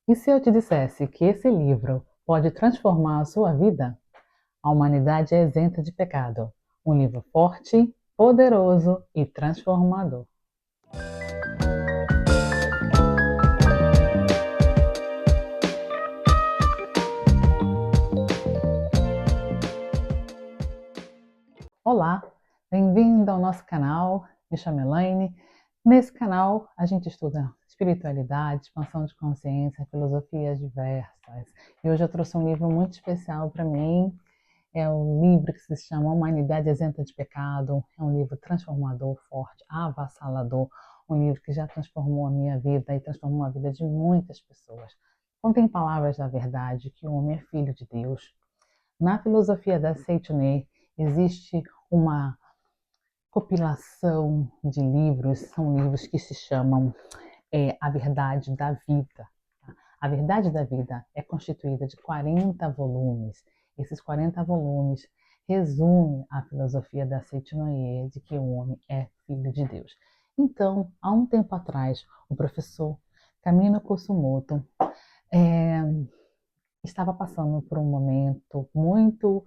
E se eu te dissesse que esse livro pode transformar a sua vida? A Humanidade é Isenta de Pecado. Um livro forte, poderoso e transformador. Olá, bem-vindo ao nosso canal. Me chamo Elaine. Nesse canal a gente estuda espiritualidade, expansão de consciência, filosofias diversas. E hoje eu trouxe um livro muito especial para mim. É um livro que se chama Humanidade Isenta de Pecado. É um livro transformador, forte, avassalador. Um livro que já transformou a minha vida e transformou a vida de muitas pessoas. Contém palavras da verdade, que o homem é filho de Deus. Na filosofia da Seitonê existe uma compilação de livros, são livros que se chamam A Verdade da Vida. A Verdade da Vida é constituída de 40 volumes. Esses 40 volumes resumem a filosofia da Seitonê de que o homem é filho de Deus. Então, há um tempo atrás, o professor Camino Kosumoto estava passando por um momento muito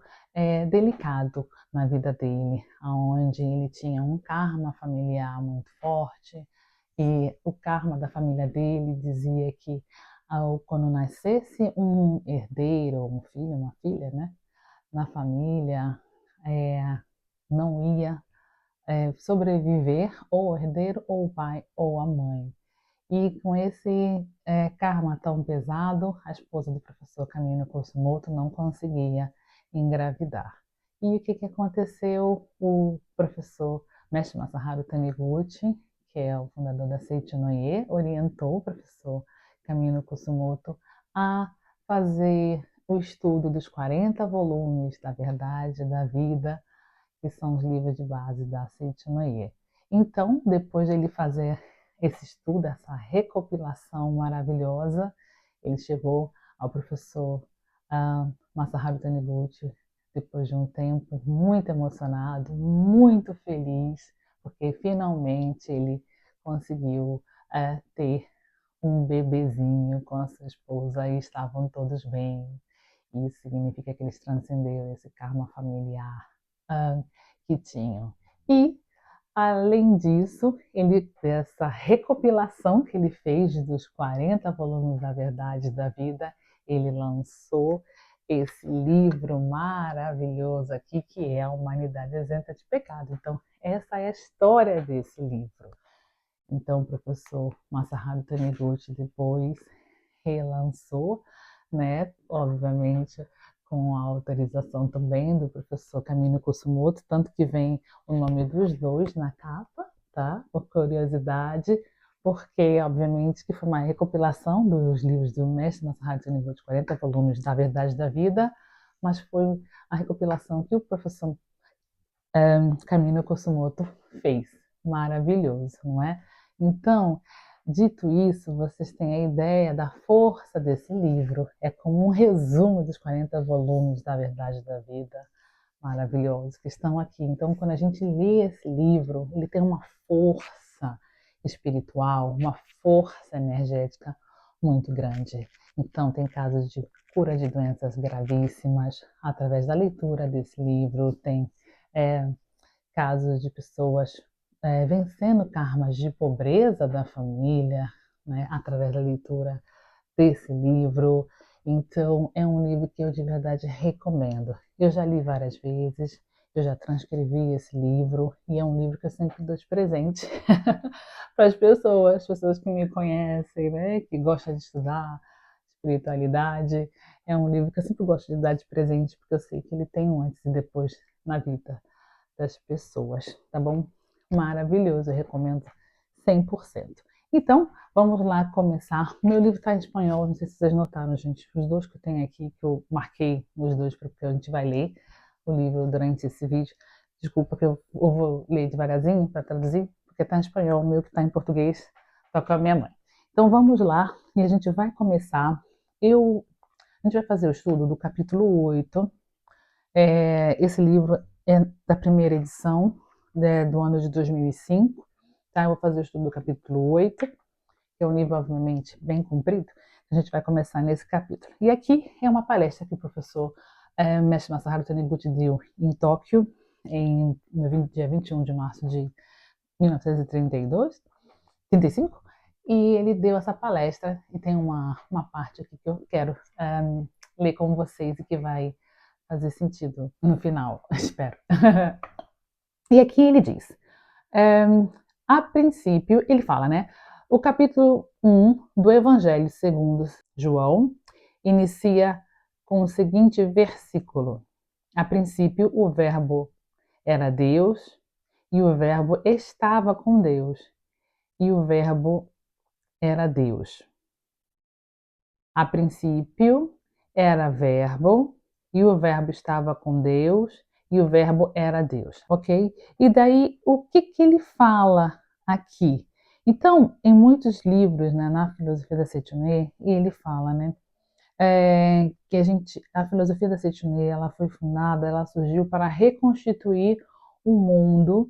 delicado na vida dele, onde ele tinha um karma familiar muito forte, e o karma da família dele dizia que quando nascesse um herdeiro, um filho, uma filha, né, na família, não ia sobreviver ou o herdeiro, ou o pai, ou a mãe. E com esse karma tão pesado, a esposa do professor Camino Kosumoto não conseguia engravidar. E o que aconteceu? O professor Mestre Masaharu Taniguchi, que é o fundador da Seitonê, orientou o professor Camino Kosumoto a fazer o estudo dos 40 volumes da Verdade, da Vida, que são os livros de base da Seitonê. Então, depois de ele fazer esse estudo, essa recopilação maravilhosa, ele chegou ao professor Masaharu Taniguchi, depois de um tempo muito emocionado, muito feliz, porque finalmente ele conseguiu ter um bebezinho com a sua esposa e estavam todos bem. Isso significa que eles transcenderam esse karma familiar que tinham. E além disso, dessa recopilação que ele fez dos 40 volumes da Verdade da Vida, ele lançou esse livro maravilhoso aqui, que é A Humanidade Isenta de Pecado. Então, essa é a história desse livro. Então, o professor Masaharu Taniguchi depois relançou, né, obviamente, com a autorização também do professor Camino Kosumoto, tanto que vem o nome dos dois na capa, tá? Por curiosidade, porque, obviamente, que foi uma recopilação dos livros do mestre Masaharu Taniguchi, 40 volumes da Verdade da Vida, mas foi a recopilação que o professor Camino Kosumoto fez. Maravilhoso, não é? Então, dito isso, vocês têm a ideia da força desse livro. É como um resumo dos 40 volumes da Verdade da Vida, maravilhosos, que estão aqui. Então, quando a gente lê esse livro, ele tem uma força espiritual, uma força energética muito grande. Então, tem casos de cura de doenças gravíssimas através da leitura desse livro, tem casos de pessoas vencendo karmas de pobreza da família, né, através da leitura desse livro. Então, é um livro que eu de verdade recomendo. Eu já li várias vezes, eu já transcrevi esse livro, e é um livro que eu sempre dou de presente para as pessoas que me conhecem, né, que gostam de estudar espiritualidade. É um livro que eu sempre gosto de dar de presente, porque eu sei que ele tem um antes e depois na vida das pessoas, tá bom? Maravilhoso, eu recomendo 100%. Então, vamos lá começar. O meu livro está em espanhol, não sei se vocês notaram, gente. Os dois que eu tenho aqui, que eu marquei os dois, porque a gente vai ler o livro durante esse vídeo. Desculpa que eu vou ler devagarzinho para traduzir, porque está em espanhol, o meu que está em português, está com a minha mãe. Então, vamos lá, e a gente vai começar. A gente vai fazer o estudo do capítulo 8. Esse livro é da primeira edição, do ano de 2005. Tá? Eu vou fazer o estudo do capítulo 8, que é um livro, obviamente, bem comprido. A gente vai começar nesse capítulo. E aqui é uma palestra que o professor Mestre Masaharu Taniguchi deu em Tóquio, no dia 21 de março de 1932, 35, e ele deu essa palestra, e tem uma parte aqui que eu quero ler com vocês e que vai fazer sentido no final, espero. E aqui ele diz, a princípio, ele fala, né? O capítulo 1 do Evangelho segundo João inicia com o seguinte versículo: a princípio, o Verbo era Deus, e o Verbo estava com Deus, e o Verbo era Deus. A princípio, era Verbo, e o Verbo estava com Deus, e o Verbo era Deus, ok? E daí, o que ele fala aqui? Então, em muitos livros, né, na filosofia da Seitione, ele fala, né, que a filosofia da Seitione, ela foi fundada, ela surgiu para reconstituir o mundo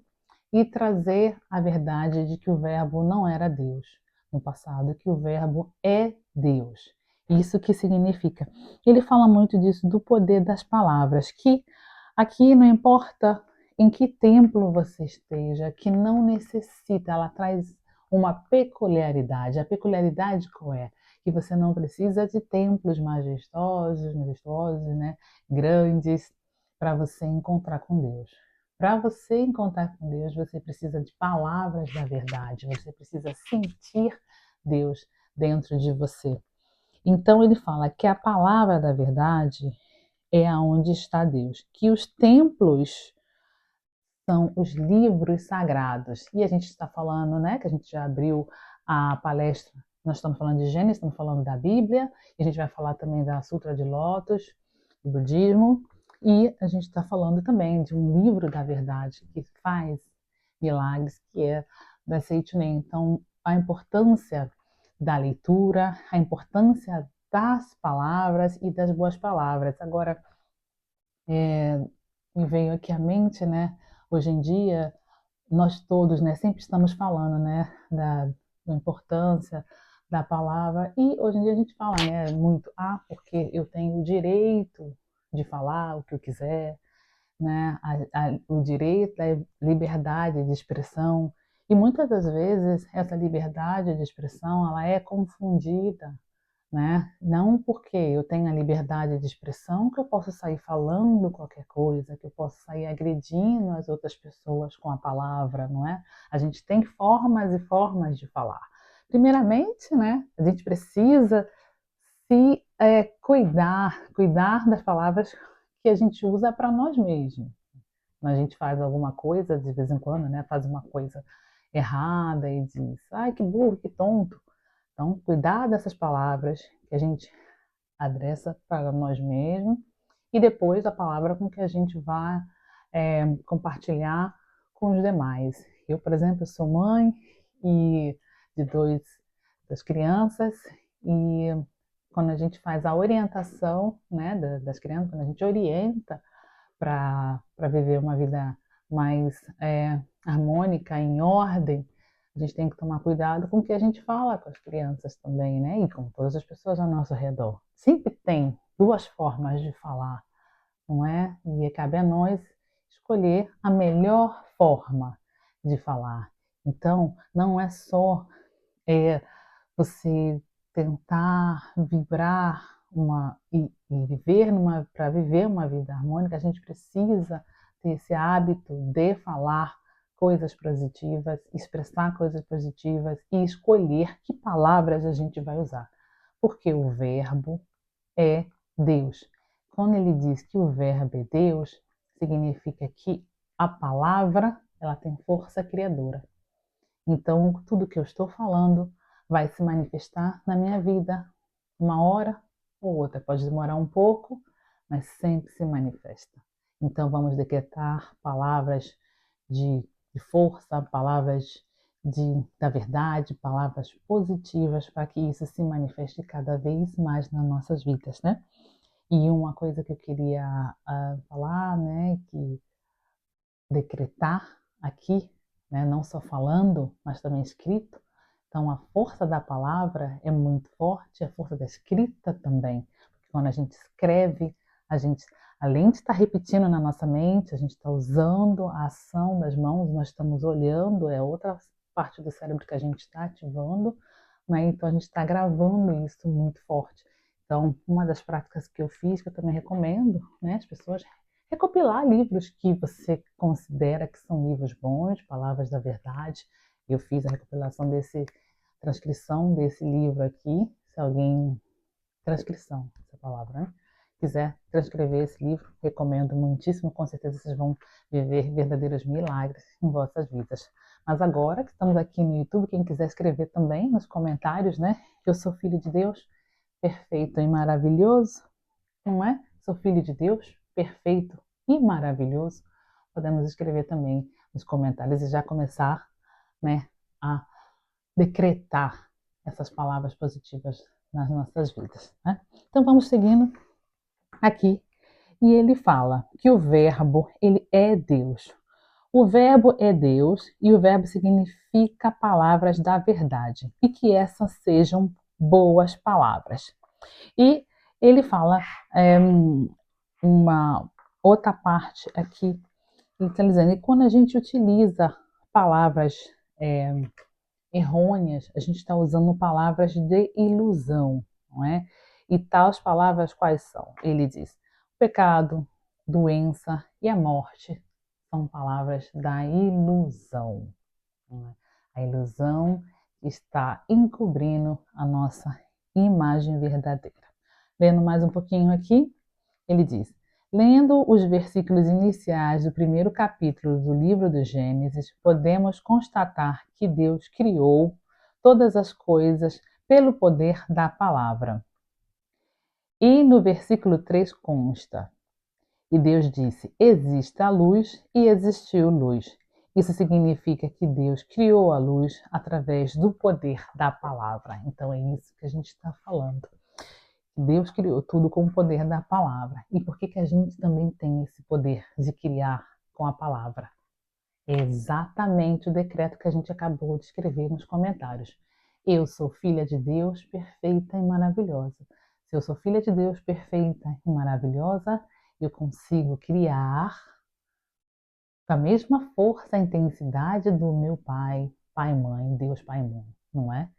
e trazer a verdade de que o Verbo não era Deus no passado, que o Verbo é Deus. Isso que significa. Ele fala muito disso, do poder das palavras, que aqui não importa em que templo você esteja, que não necessita, ela traz uma peculiaridade. A peculiaridade qual é? Que você não precisa de templos majestosos, né, grandes, para você encontrar com Deus. Para você encontrar com Deus, você precisa de palavras da verdade, você precisa sentir Deus dentro de você. Então ele fala que a palavra da verdade é aonde está Deus, que os templos são os livros sagrados. E a gente está falando, né, que a gente já abriu a palestra, nós estamos falando de Gênesis, estamos falando da Bíblia, e a gente vai falar também da Sutra de Lótus, do budismo, e a gente está falando também de um livro da verdade que faz milagres, que é da Seitune. Então, a importância da leitura, a importância das palavras e das boas palavras. Agora, me veio aqui à mente, né? Hoje em dia, nós todos, né, sempre estamos falando, né, da importância da palavra, e hoje em dia a gente fala, né, muito, porque eu tenho o direito de falar o que eu quiser, né, o direito à liberdade de expressão, e muitas das vezes essa liberdade de expressão, ela é confundida, né? Não porque eu tenho a liberdade de expressão que eu posso sair falando qualquer coisa, que eu posso sair agredindo as outras pessoas com a palavra, não é? A gente tem formas e formas de falar. Primeiramente, né, a gente precisa se cuidar das palavras que a gente usa para nós mesmos. Quando a gente faz alguma coisa, de vez em quando, né, faz uma coisa errada e diz, ai, que burro, que tonto. Então, cuidar dessas palavras que a gente adressa para nós mesmos e depois a palavra com que a gente vai compartilhar com os demais. Eu, por exemplo, sou mãe e de das crianças, e quando a gente faz a orientação, né, das crianças, quando a gente orienta para viver uma vida mais harmônica, em ordem, a gente tem que tomar cuidado com o que a gente fala com as crianças também, né? E com todas as pessoas ao nosso redor. Sempre tem duas formas de falar, não é? E cabe a nós escolher a melhor forma de falar. Então, não é só você tentar vibrar e viver para viver uma vida harmônica, a gente precisa ter esse hábito de falar coisas positivas, expressar coisas positivas e escolher que palavras a gente vai usar. Porque o verbo é Deus. Quando ele diz que o verbo é Deus, significa que a palavra, ela tem força criadora. Então, tudo que eu estou falando vai se manifestar na minha vida, uma hora ou outra. Pode demorar um pouco, mas sempre se manifesta. Então, vamos decretar palavras de força, palavras da verdade, palavras positivas, para que isso se manifeste cada vez mais nas nossas vidas, né? E uma coisa que eu queria falar, né, que decretar aqui, né, não só falando, mas também escrito, Então, a força da palavra é muito forte, a força da escrita também. Porque quando a gente escreve, a gente, além de estar repetindo na nossa mente, a gente está usando a ação das mãos, nós estamos olhando, é outra parte do cérebro que a gente está ativando, né? Então, a gente está gravando isso muito forte. Então, uma das práticas que eu fiz, que eu também recomendo, né, as pessoas recopilar livros que você considera que são livros bons, palavras da verdade. Eu fiz a recopilação transcrição desse livro aqui. Se alguém, transcrição, essa palavra, né? Quiser transcrever esse livro, recomendo muitíssimo. Com certeza vocês vão viver verdadeiros milagres em vossas vidas. Mas agora que estamos aqui no YouTube, quem quiser escrever também nos comentários, né? Que eu sou filho de Deus, perfeito e maravilhoso, não é? Sou filho de Deus, perfeito e maravilhoso. Podemos escrever também nos comentários e já começar, né, a decretar essas palavras positivas nas nossas vidas, né? Então vamos seguindo aqui. E ele fala que o verbo, ele é Deus. O verbo é Deus e o verbo significa palavras da verdade e que essas sejam boas palavras. E ele fala uma outra parte aqui, ele está dizendo, e quando a gente utiliza palavras errôneas, a gente está usando palavras de ilusão, não é? E tais palavras quais são? Ele diz, pecado, doença e a morte são palavras da ilusão. Não é? A ilusão está encobrindo a nossa imagem verdadeira. Lendo mais um pouquinho aqui, ele diz: lendo os versículos iniciais do primeiro capítulo do livro do Gênesis, podemos constatar que Deus criou todas as coisas pelo poder da palavra. E no versículo 3 consta: e Deus disse: exista a luz, e existiu luz. Isso significa que Deus criou a luz através do poder da palavra. Então é isso que a gente está falando. Deus criou tudo com o poder da palavra. E por que que a gente também tem esse poder de criar com a palavra? É exatamente o decreto que a gente acabou de escrever nos comentários. Eu sou filha de Deus, perfeita e maravilhosa. Se eu sou filha de Deus, perfeita e maravilhosa, eu consigo criar com a mesma força e intensidade do meu pai, pai, mãe, Deus, pai, mãe, não é?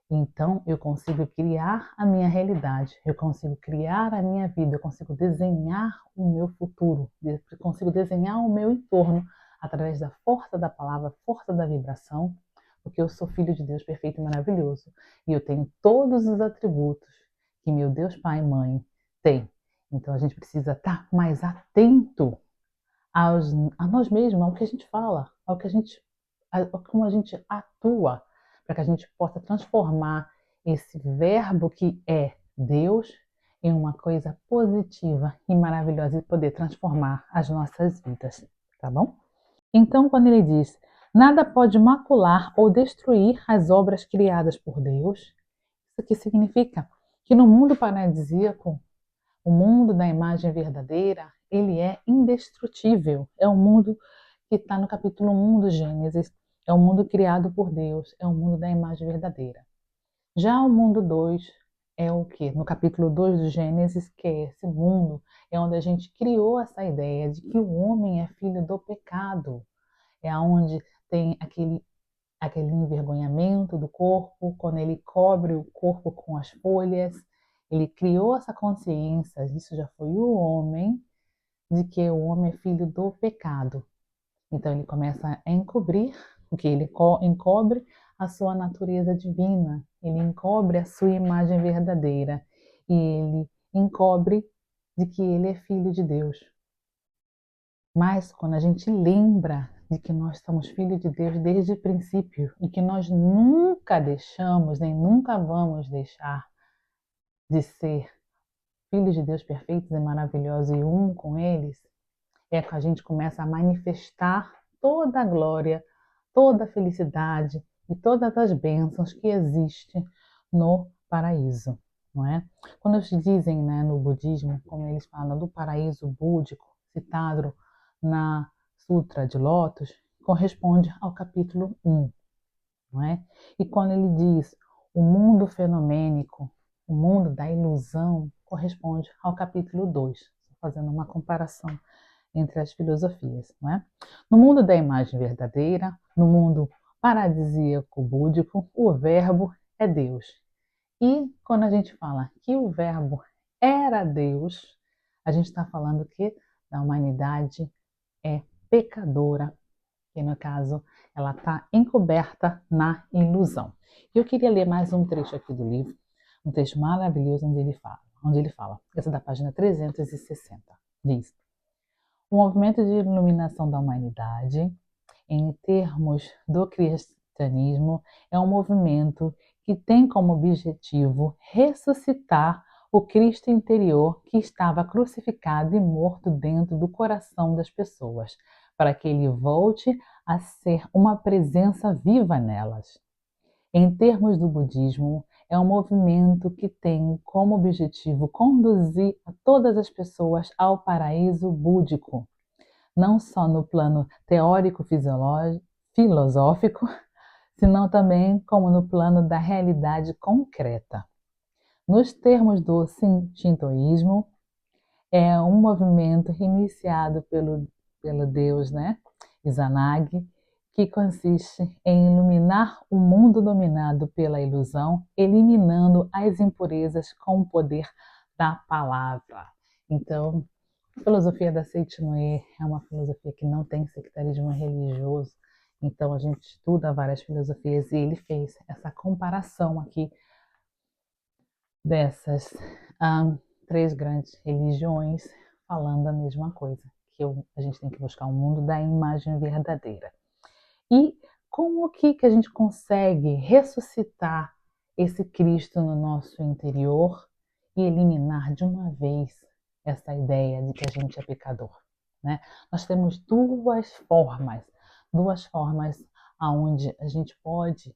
Então, eu consigo criar a minha realidade, eu consigo criar a minha vida, eu consigo desenhar o meu futuro, eu consigo desenhar o meu entorno através da força da palavra, força da vibração, porque eu sou filho de Deus perfeito e maravilhoso. E eu tenho todos os atributos que meu Deus Pai e Mãe tem. Então, a gente precisa estar mais atento a nós mesmos, ao que a gente fala, como a gente atua, para que a gente possa transformar esse verbo que é Deus em uma coisa positiva e maravilhosa e poder transformar as nossas vidas, tá bom? Então, quando ele diz, nada pode macular ou destruir as obras criadas por Deus, isso aqui significa que no mundo paradisíaco, o mundo da imagem verdadeira, ele é indestrutível. É o mundo que está no capítulo 1 do Gênesis. É o mundo criado por Deus. É o mundo da imagem verdadeira. Já o mundo 2 é o que? No capítulo 2 do Gênesis, que é esse mundo, é onde a gente criou essa ideia de que o homem é filho do pecado. É onde tem aquele envergonhamento do corpo, quando ele cobre o corpo com as folhas. Ele criou essa consciência, isso já foi o homem, de que o homem é filho do pecado. Então ele começa a encobrir, porque ele encobre a sua natureza divina, ele encobre a sua imagem verdadeira e ele encobre de que ele é filho de Deus. Mas quando a gente lembra de que nós somos filhos de Deus desde o princípio e que nós nunca deixamos, nem nunca vamos deixar de ser filhos de Deus perfeitos e maravilhosos e um com eles, é que a gente começa a manifestar toda a glória, toda a felicidade e todas as bênçãos que existem no paraíso, não é? Quando eles dizem, né, no budismo, como eles falam do paraíso búdico, citado na Sutra de Lótus, corresponde ao capítulo 1. não é? E quando ele diz o mundo fenomênico, o mundo da ilusão, corresponde ao capítulo 2, fazendo uma comparação entre as filosofias, não é? No mundo da imagem verdadeira, no mundo paradisíaco búdico, o verbo é Deus. E quando a gente fala que o verbo era Deus, a gente está falando que a humanidade é pecadora, que no caso ela está encoberta na ilusão. Eu queria ler mais um trecho aqui do livro, um texto maravilhoso onde ele fala, essa é da página 360, diz: o movimento de iluminação da humanidade, em termos do cristianismo, é um movimento que tem como objetivo ressuscitar o Cristo interior que estava crucificado e morto dentro do coração das pessoas, para que ele volte a ser uma presença viva nelas. Em termos do budismo, é um movimento que tem como objetivo conduzir a todas as pessoas ao paraíso búdico, não só no plano teórico-filosófico, senão também como no plano da realidade concreta. Nos termos do shintoísmo, é um movimento iniciado pelo deus, né, Izanagi, que consiste em iluminar o mundo dominado pela ilusão, eliminando as impurezas com o poder da palavra. Então, a filosofia da Seitinoe é uma filosofia que não tem sectarismo religioso. Então, a gente estuda várias filosofias e ele fez essa comparação aqui dessas três grandes religiões falando a mesma coisa, que a gente tem que buscar um mundo da imagem verdadeira. E como que a gente consegue ressuscitar esse Cristo no nosso interior e eliminar de uma vez essa ideia de que a gente é pecador, né? Nós temos duas formas aonde a gente pode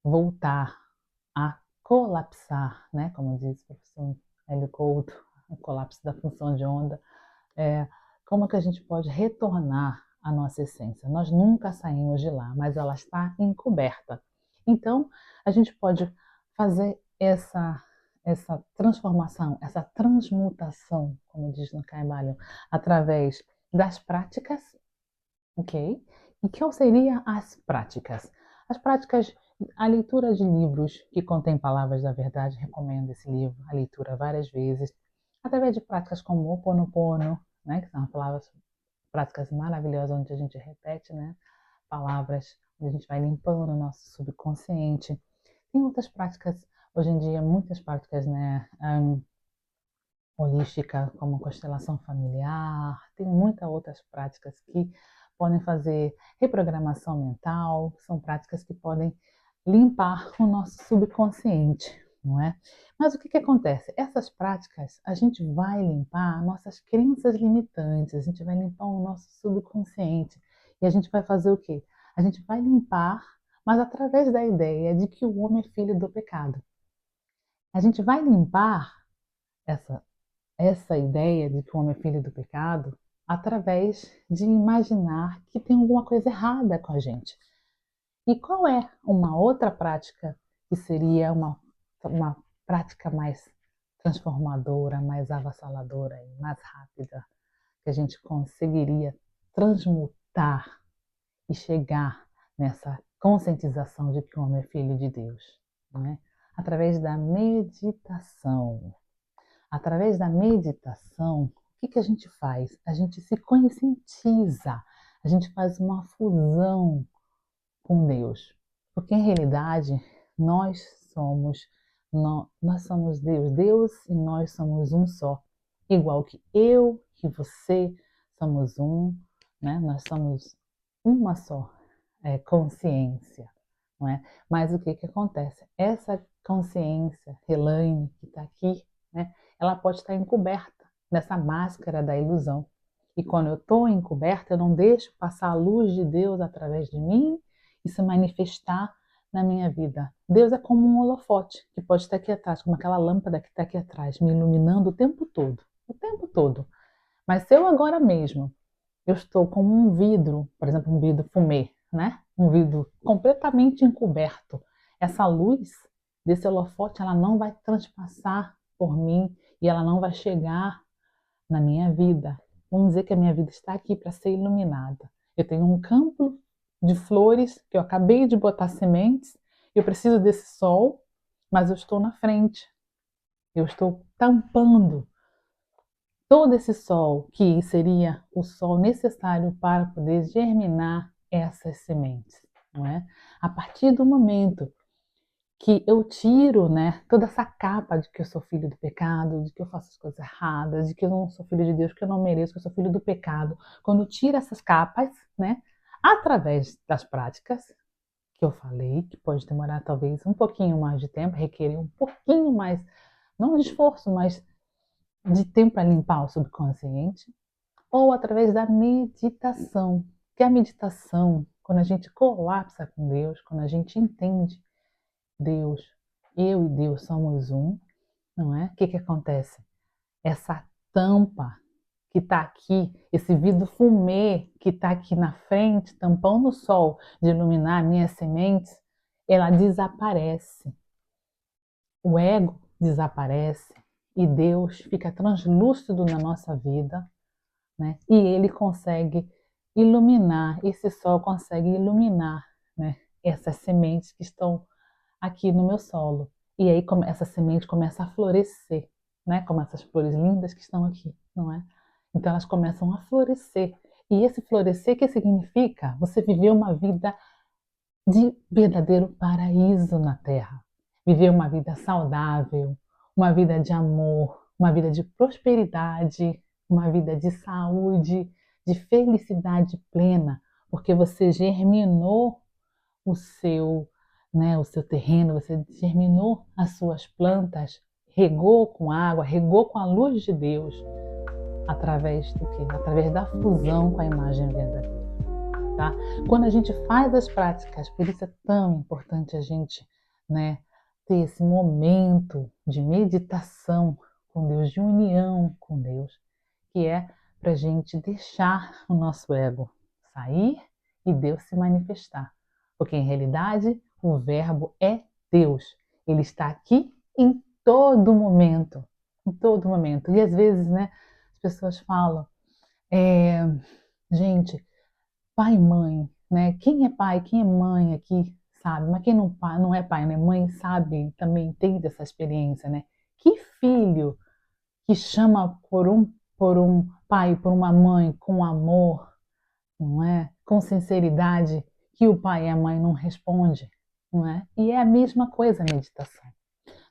voltar a colapsar, né? Como diz o professor Hélio Couto, o colapso da função de onda. Como que a gente pode retornar à nossa essência? Nós nunca saímos de lá, mas ela está encoberta. Então, a gente pode fazer essa transformação, essa transmutação, como diz no Caibalion, através das práticas, ok? E que seriam as práticas? As práticas, a leitura de livros que contêm palavras da verdade, recomendo esse livro, a leitura várias vezes, através de práticas como o Ho Oponopono, né, que são palavras, práticas maravilhosas onde a gente repete, né, palavras, onde a gente vai limpando o nosso subconsciente. Tem outras práticas, hoje em dia, muitas práticas, né, holística, como constelação familiar, tem muitas outras práticas que podem fazer reprogramação mental, são práticas que podem limpar o nosso subconsciente, não é? Mas o que acontece? Essas práticas, a gente vai limpar nossas crenças limitantes, a gente vai limpar o nosso subconsciente. E a gente vai fazer o quê? A gente vai limpar, mas através da ideia de que o homem é filho do pecado. A gente vai limpar essa ideia de que o homem é filho do pecado através de imaginar que tem alguma coisa errada com a gente. E qual é uma outra prática que seria uma prática mais transformadora, mais avassaladora e mais rápida, que a gente conseguiria transmutar e chegar nessa conscientização de que o homem é filho de Deus, não é? Através da meditação. Através da meditação, o que a gente faz? A gente se conscientiza, a gente faz uma fusão com Deus. Porque em realidade nós somos Deus, Deus e nós somos um só. Igual que eu, que você somos um, né? Nós somos uma só consciência, não é? Mas o que acontece? Essa consciência, Elaine, que está aqui, né? Ela pode estar encoberta nessa máscara da ilusão. E quando eu estou encoberta, eu não deixo passar a luz de Deus através de mim e se manifestar na minha vida. Deus é como um holofote que pode estar aqui atrás, como aquela lâmpada que está aqui atrás, me iluminando o tempo todo. O tempo todo. Mas se eu agora mesmo, eu estou como um vidro, por exemplo, um vidro fumê, né? Um vidro completamente encoberto. Essa luz desse holofote, ela não vai transpassar por mim e ela não vai chegar na minha vida. Vamos dizer que a minha vida está aqui para ser iluminada. Eu tenho um campo de flores que eu acabei de botar sementes, eu preciso desse sol, mas eu estou na frente. Eu estou tampando todo esse sol, que seria o sol necessário para poder germinar essas sementes, não é? A partir do momento que eu tiro, né, toda essa capa de que eu sou filho do pecado, de que eu faço as coisas erradas, de que eu não sou filho de Deus, que eu não mereço, que eu sou filho do pecado. Quando eu tiro essas capas, né, através das práticas que eu falei, que pode demorar talvez um pouquinho mais de tempo, requerer um pouquinho mais, não de esforço, mas de tempo para limpar o subconsciente, ou através da meditação. Que a meditação, quando a gente colapsa com Deus, quando a gente entende Deus, eu e Deus somos um, não é? O que que acontece? Essa tampa que está aqui, esse vidro fumê que está aqui na frente, tampando o sol de iluminar minhas sementes, ela desaparece. O ego desaparece e Deus fica translúcido na nossa vida, né? E ele consegue iluminar, esse sol consegue iluminar, né, essas sementes que estão aqui no meu solo. E aí essa semente começa a florescer, né? Como essas flores lindas que estão aqui, não é? Então elas começam a florescer. E esse florescer, que significa você viver uma vida de verdadeiro paraíso na Terra. Viver uma vida saudável, uma vida de amor, uma vida de prosperidade, uma vida de saúde, de felicidade plena, porque você germinou o seu, né, o seu terreno, você germinou as suas plantas, regou com água, regou com a luz de Deus, através do quê? Através da fusão com a imagem verdadeira. Tá? Quando a gente faz as práticas, por isso é tão importante a gente, né, ter esse momento de meditação com Deus, de união com Deus, que é para a gente deixar o nosso ego sair e Deus se manifestar. Porque em realidade o Verbo é Deus. Ele está aqui em todo momento. Em todo momento. E às vezes, né, as pessoas falam, gente, pai e mãe, né? Quem é pai, quem é mãe aqui, sabe? Mas quem não é pai, né? Mãe sabe, também tem essa experiência, né? Que filho que chama por um pai, por uma mãe com amor, não é? Com sinceridade, que o pai e a mãe não respondem, não é? E é a mesma coisa a meditação.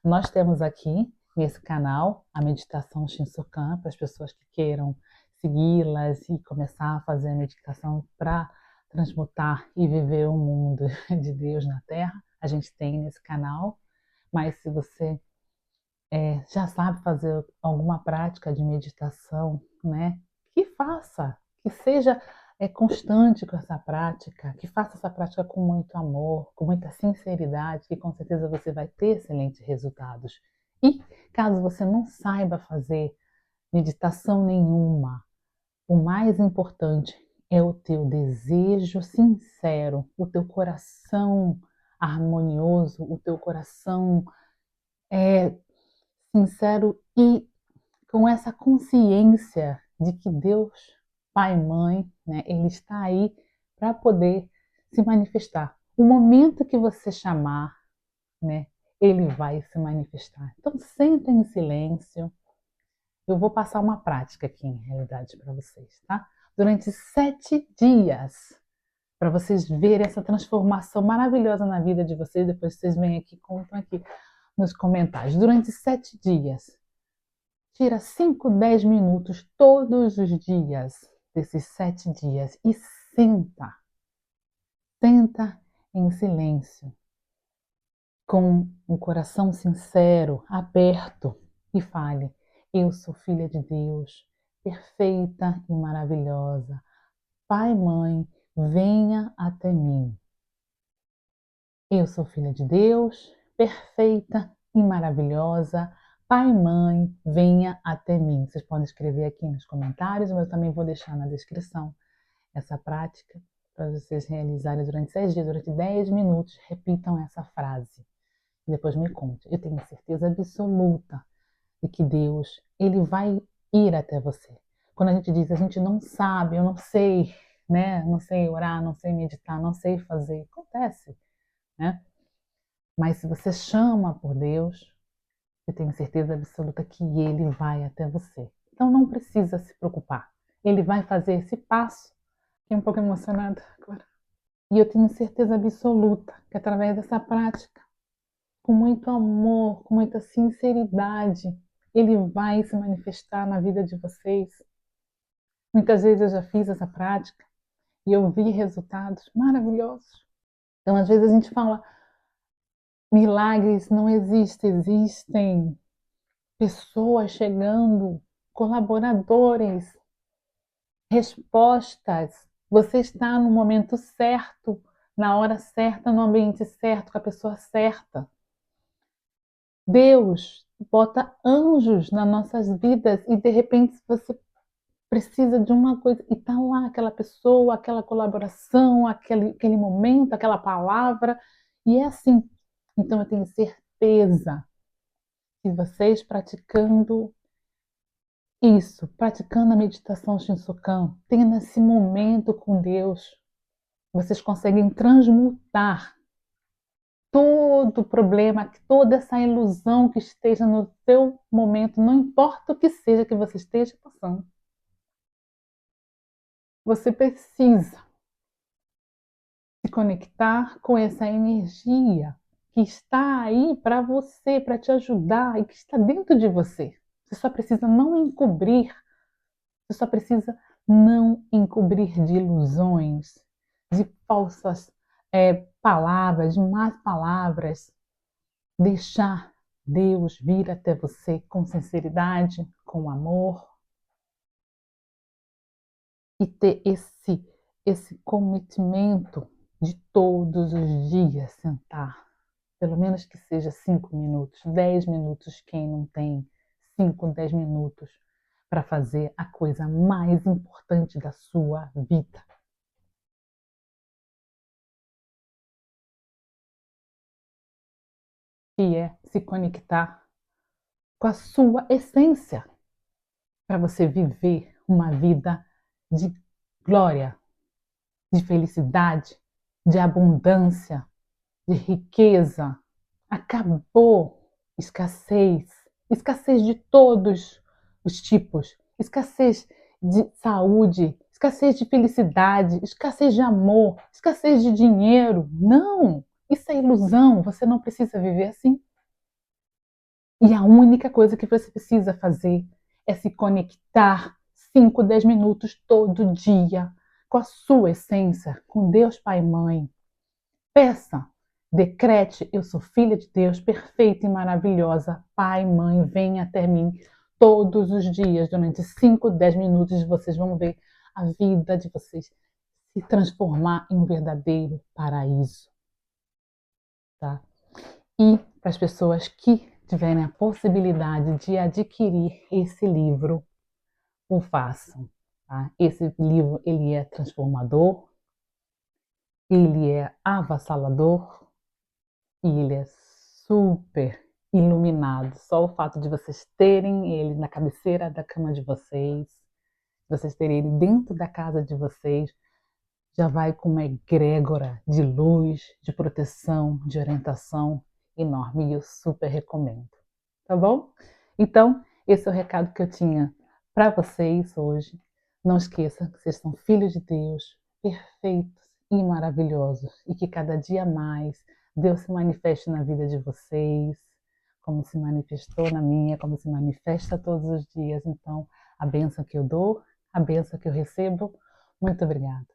Nós temos aqui nesse canal a meditação Shinsokan para as pessoas que queiram segui-las e começar a fazer a meditação para transmutar e viver o mundo de Deus na Terra. A gente tem nesse canal, mas se você já sabe fazer alguma prática de meditação, né? Que faça, que seja constante com essa prática, que faça essa prática com muito amor, com muita sinceridade, que com certeza você vai ter excelentes resultados. E caso você não saiba fazer meditação nenhuma, o mais importante é o teu desejo sincero, o teu coração harmonioso, o teu coração sincero e com essa consciência de que Deus, Pai e Mãe, né, Ele está aí para poder se manifestar. O momento que você chamar, né, Ele vai se manifestar. Então, senta em silêncio. Eu vou passar uma prática aqui, em realidade, para vocês, tá? Durante 7 dias, para vocês verem essa transformação maravilhosa na vida de vocês. Depois vocês vêm aqui, contam aqui nos comentários. Durante 7 dias, tira 5, 10 minutos todos os dias desses 7 dias e senta. Senta em silêncio, com um coração sincero, aberto e fale: eu sou filha de Deus, perfeita e maravilhosa. Pai e mãe, venha até mim. Eu sou filha de Deus, perfeita e maravilhosa. Pai e mãe, venha até mim. Vocês podem escrever aqui nos comentários, mas eu também vou deixar na descrição essa prática. para vocês realizarem durante 6 dias, durante 10 minutos, repitam essa frase. E depois me conte. Eu tenho certeza absoluta de que Deus, Ele vai ir até você. Quando a gente diz, a gente não sabe, eu não sei, né? Não sei orar, não sei meditar, não sei fazer. Acontece, né? Mas se você chama por Deus, eu tenho certeza absoluta que Ele vai até você. Então não precisa se preocupar. Ele vai fazer esse passo. Fiquei um pouco emocionada agora. E eu tenho certeza absoluta que através dessa prática, com muito amor, com muita sinceridade, Ele vai se manifestar na vida de vocês. Muitas vezes eu já fiz essa prática e eu vi resultados maravilhosos. Então, às vezes a gente fala, milagres não existem, existem pessoas chegando, colaboradores, respostas. Você está no momento certo, na hora certa, no ambiente certo, com a pessoa certa. Deus bota anjos nas nossas vidas e de repente você precisa de uma coisa e está lá aquela pessoa, aquela colaboração, aquele momento, aquela palavra, e é assim. Então eu tenho certeza que vocês praticando isso, praticando a meditação Shinsokan, tendo esse momento com Deus, vocês conseguem transmutar todo o problema, toda essa ilusão que esteja no seu momento, não importa o que seja que você esteja passando. Você precisa se conectar com essa energia que está aí para você, para te ajudar e que está dentro de você. Você só precisa não encobrir, você só precisa não encobrir de ilusões, de falsas palavras, de más palavras. Deixar Deus vir até você com sinceridade, com amor e ter esse cometimento de todos os dias sentar, pelo menos que seja 5 minutos, 10 minutos, quem não tem 5, 10 minutos para fazer a coisa mais importante da sua vida. Que é se conectar com a sua essência, para você viver uma vida de glória, de felicidade, de abundância, de riqueza. Acabou escassez, escassez de todos os tipos, escassez de saúde, escassez de felicidade, escassez de amor, escassez de dinheiro. Não, isso é ilusão, você não precisa viver assim. E a única coisa que você precisa fazer é se conectar 5, 10 minutos todo dia com a sua essência, com Deus Pai e Mãe. Peça, decrete, eu sou filha de Deus, perfeita e maravilhosa. Pai, Mãe, venha até mim todos os dias, durante 5, 10 minutos, vocês vão ver a vida de vocês se transformar em um verdadeiro paraíso. Tá? E para as pessoas que tiverem a possibilidade de adquirir esse livro, o façam. Tá? Esse livro ele é transformador, ele é avassalador e ele é super iluminado. Só o fato de vocês terem ele na cabeceira da cama de vocês terem ele dentro da casa de vocês, já vai com uma egrégora de luz, de proteção, de orientação enorme e eu super recomendo. Tá bom? Então, esse é o recado que eu tinha para vocês hoje. Não esqueça que vocês são filhos de Deus, perfeitos e maravilhosos e que cada dia mais Deus se manifeste na vida de vocês, como se manifestou na minha, como se manifesta todos os dias. Então, a bênção que eu dou, a bênção que eu recebo, muito obrigada.